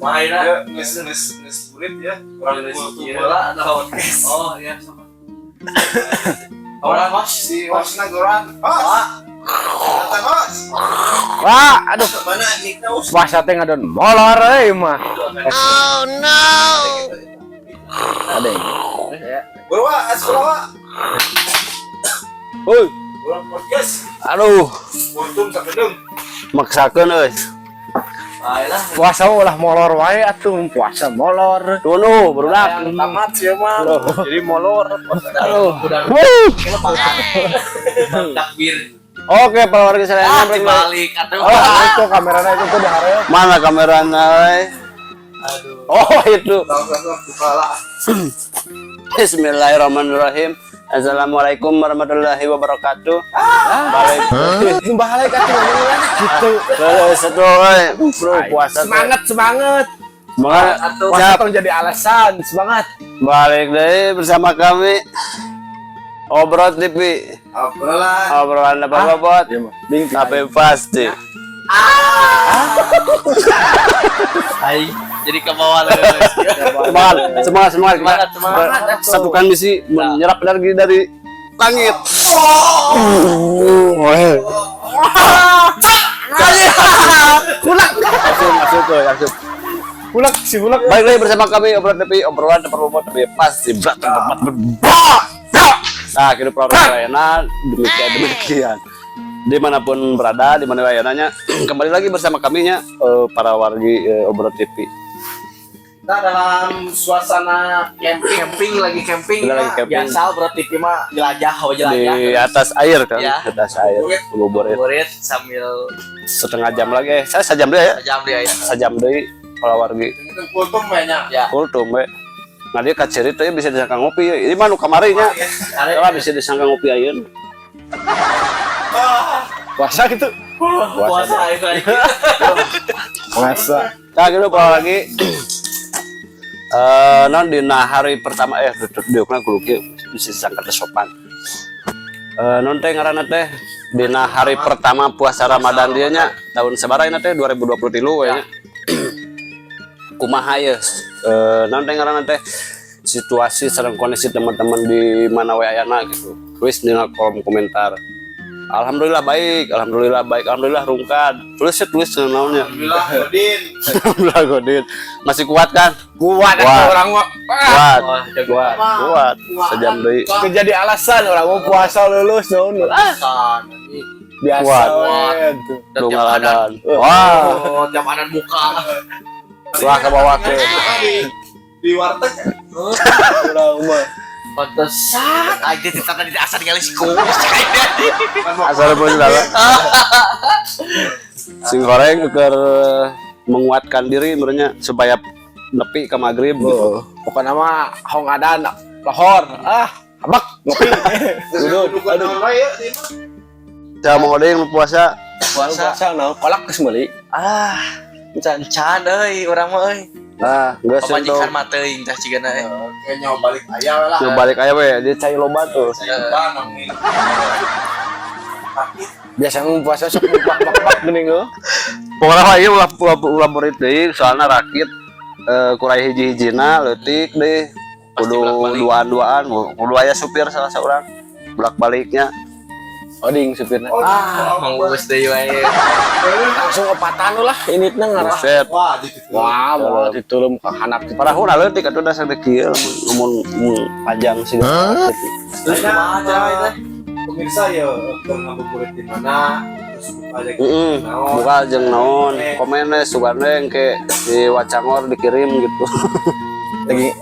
Mainnya nges kulit ya. Orang bola atau podcast. Oh iya. Orang Mas si Mas Nagoran. Datang Mas. Wah, aduh. Mana nikna us? Puasa teh ngadon molor euy mah. Oh no. Ada. Bawa asrawa. Hoi. Orang podcast. Aduh, Untung sakendeng. maksakeun euy. Ayolah. Puasa ulah molor wae atuh, puasa molor. Tunu, budak. Tamat sih mah. Jadi molor. Aduh. Udah. Takbir. Oke, keluarga saya Balik atau Oh, itu kameranya itu tuh diharap. Mana kameranya? aduh. Oh, itu. Langsung kepala. Bismillahirrahmanirrahim. Assalamualaikum warahmatullahi wabarakatuh. Balik. Balik atuh gitu. Satu, bro, puasa. Semangat. Semangat. Puasa tuh jadi alasan, semangat. Balik deh bersama kami. Obrot TV. Obrolan apa bobot? Tapi pasti. Hai. Jadi ke bawah Semangat. Kita satukan misi menyerap energi dari langit. Masuk. Hulak. Baik lagi bersama kami obrolan tempat bobot tapi pasti berat tempat Nah, kita Rayana demikian. Dimanapun berada, dimana Rayananya, kembali lagi bersama kaminya para wargi Obrot TV. Kita dalam suasana camping lagi camping. Biasa berarti mah jelajah. Di atas air kan, Ya. di atas air, buburit Burit sambil setengah jam lagi. Saya sejam deh ya, jam dia ya. sejam deh para wargi. Kultum banyak ya. Kultum we. Nah dia kaciri tuh bisa disangka ngopi. Ini mah nu kamarinya. Kalau bisa disangka ngopi ayeuna. Puasa gitu. Puasa itu aja. Puasa. Nah gitu para lagi. Non dina hari pertama diukna kudu kieu bisa disangka teh sopan. Non teh ngaranna teh dina hari pertama puasa Ramadan dieu nya tahun sabaraha teh 2023 we nya. Kumaha ye? Non teh ngaranna teh situasi sareng kondisi teman-teman di mana we ayana gitu. Tulis dina kolom komentar. Alhamdulillah baik, alhamdulillah rungkad. Tulis naonnya. Alhamdulillah Godin. Masih kuat kan? Kuat orang mah. Kuat. Sejam deui. Jadi alasan orang mau puasa lulus naon. Biasa we tuh. Dongaladan. Wah, jam anan muka. Wah ke bawah ke. Di warteg. Urang mah. Pantesan aja ditata di asal ningali si Kus. Asal pun lala. Sing goreng keur menguatkan diri menurutnya supaya nepi ke maghrib gitu. Pokoknya mah hong adan lohor. Habak ngopi. Duduk. Aduh. Saya mau ada yang puasa. Puasa naon kolak geus meuli. Can euy urang mah euy. Nah, geus Pamajikan mah teuing tah cigana euy. Kayaknya balik aya lah. Coba balik aya we, dia cai loba tuh. Biasa mun puasa sok bak geuning heuh. Pokoknya mah ieu ulah murid deui soalna rakit kurai hiji-hijina leutik deui. Kudu duaan-duaan, kudu aya supir salah seorang bolak-baliknya. Oding supirna. Manggus deui wae. Langsung opatan lah initna ngarah. Buset. Wah, gitu. Wah, mau ditulum ke handap kita. Parahuna leutik atuh da sampe kieu mun panjang sih. Aja pemirsa ya ngabuburit di mana terus buka aja gitu. Buka jeung naon, komen we sugan we engke di Wacangor dikirim gitu. Lagi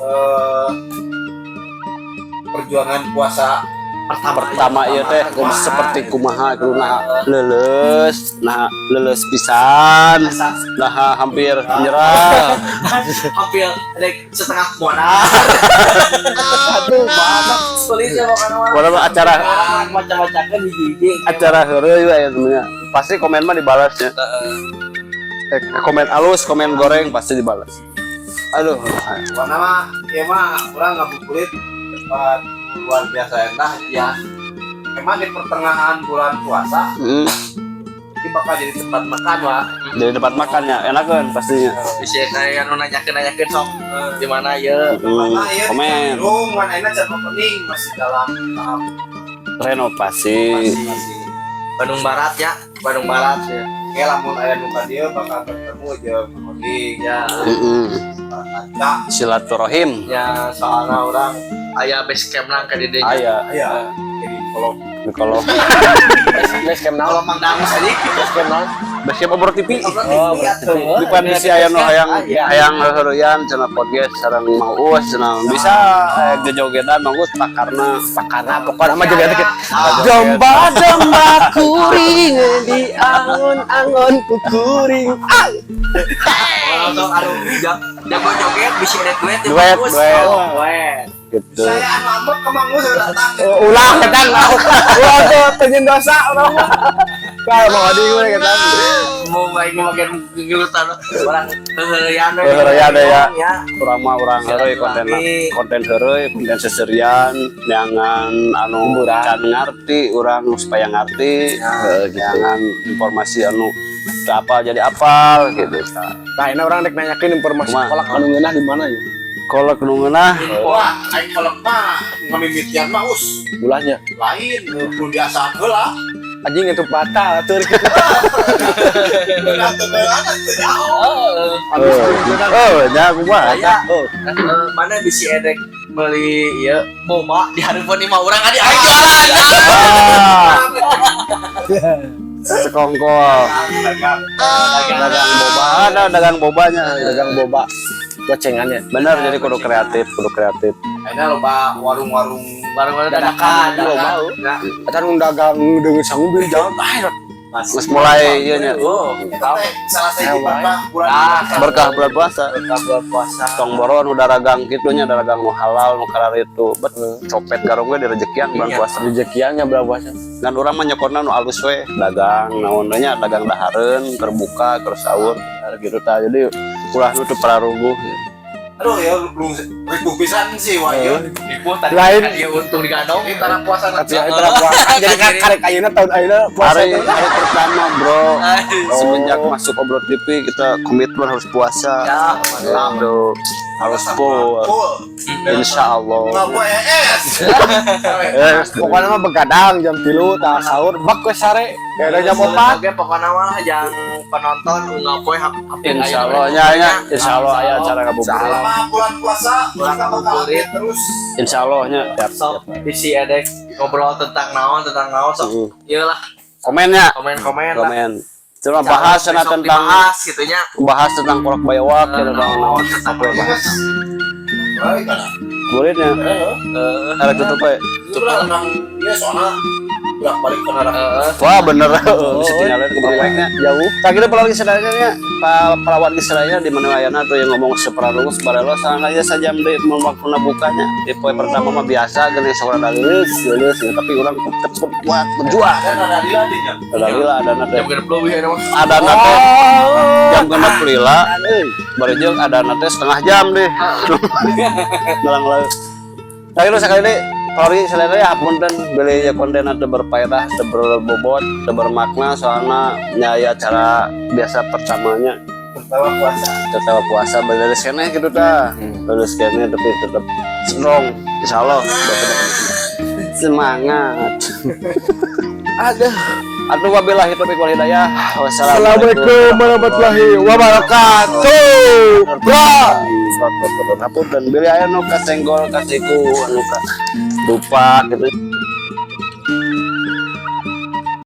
Perjuangan puasa Pertama ieu teh seperti kumaha kuduna leuleus, nah leuleus pisan, nah hampir nyerah. Hampir rek setengah modal. aduh banget. Tulisnya pokoknya Walaupun acara macam-macamkan hiji-hiji. acara heureuy we ya temennya. Pasti komen mah dibalasnya. Komen alus, komen goreng pasti dibalas. Aduh. warna mah ya mah orang ngabuburit tempat luar biasa endah ya. Emang di pertengahan bulan puasa di bakal jadi tempat makan Wak. Jadi tempat makannya enak kan pastinya. Bisa kayak anu nanyakeun sok di mana ya. Mana ya? Komen. Rumah enak cat opening masih dalam tahap Renovasi. masih. Bandung Barat ya, Bandung Barat ya. Kayak lamun aya nu ka dieu bakal ketemu jeung opening Ya, Nah, Silaturahim. ya soalnya orang aya base camp nang ka dieu. Aya aya jadi kalau Les camp Kalau naon? Mang Damus aja Les camp naon? Basket Obor TV. Oh, berarti. Di pandisi aya nu hayang heureuyan cenah podcast sareng Mang Uus cenah bisa gejogedan Mang Uus pakarna Pokoknya mah joget dikit. jomba kuring di angon-angon kuring. Kalau anu jago joget bisa duet Duet. duet. Gitu. saya anu ambek ke Mang Uus datang. Ulah kita ulah tuh penyen dosa orang. Kalau mau di gue kita. Mau baik mau makin gelutan orang heureuyan Heureuyan ya. ya. Urang mah urang heureuy konten heureuy, konten seserian neangan anu can ngarti urang supaya ngarti jangan informasi anu teu apal jadi apal gitu. Nah, ini orang rek nanyakeun informasi Kumaha? kolak anu ngeunah di mana ya? Kolak nu ngeunah Wah, aing kolek mah ngamimitian mah us Ulahnya. lain nu biasa heula. Anjing itu patah atuh. Udah tenggelan teu jauh. nya kumaha Aya mana bisi edek beli ieu boba di hareupeun imah urang adi aing jualan. sekongkol Dagang. dagang boba ada dagang bobanya Dagang boba gocengannya. bener jadi kudu kreatif Ayeuna loba warung-warung Barang-barang dadakan. Nah, eta nu dagang dengan sangubil jalan bae. geus mulai ieu nya Eta teh salah satu berkah bulan puasa Bulan puasa. tong boron udah dagang kitu nya dagang nu halal nu karar itu bet copet garong we di rejekian bulan puasa Rezekiannya berapa puasa? dan urang mah nyokorna nu alus we dagang naon nya dagang dahareun keur buka keur sahur gitu tah jadi ulah nu teu pararuguh Aduh ya lu ribu pisan sih wah ya. Ibu tadi Lain. kan dia untung digandong. Ini tanah puasa nanti. Tapi itu puasa. Jadi karek ayeuna tahun ayeuna puasa. hari pertama bro semenjak masuk Obrol TV kita komitmen harus puasa Ya, Aduh, harus full insya Allah Nggak boleh Pokoknya mah begadang jam 3 tah sahur bak we sare. Kayak jam 4. Oke, pokoknya mah yang penonton ngapoe insya Allah nya insya Allah aya acara ngabuburit selama bulan puasa Bulan kita bakal ngabuburit. update terus. insya Allah nya sok bisi edek ngobrol tentang naon sok. Iyalah komennya komen-komen lah. komen cuma bahas cenah Besok tentang dibahas gitunya. bahas tentang kolak bayawak gitu naon tentang apa bahas Baik kan? muridnya ada tutup we Itu lah memang dia soalnya bolak balik ke neraka. wah bener bisa tinggalin ke belakangnya Jauh. tak kira pelawat Israelnya nya pelawat Israelnya di mana ayana tuh yang ngomong separalus barelo sana aja saja di waktu bukanya di poin pertama mah biasa gini seorang dalilus tapi orang tetap kuat berjuang Dan ada diladinya. ada lila ada nate Jam genep leuwih ya mah. ada nate jam genap lila baru jeung ada nate setengah jam deh dalang lalu tak kira sekali deh Sorry, selain ya punten beli konten atau berfaedah, atau berbobot, atau bermakna soalnya nyaya cara biasa pertamanya Tertawa puasa. tertawa puasa beli skennya gitu dah, beli skennya tapi tetap strong, insya Allah semangat. Aduh wabillahi taufiq wal hidayah. Assalamualaikum warahmatullahi wabarakatuh. Bro, dan beli aya nu kasenggol kasiku anu ka lupa gitu.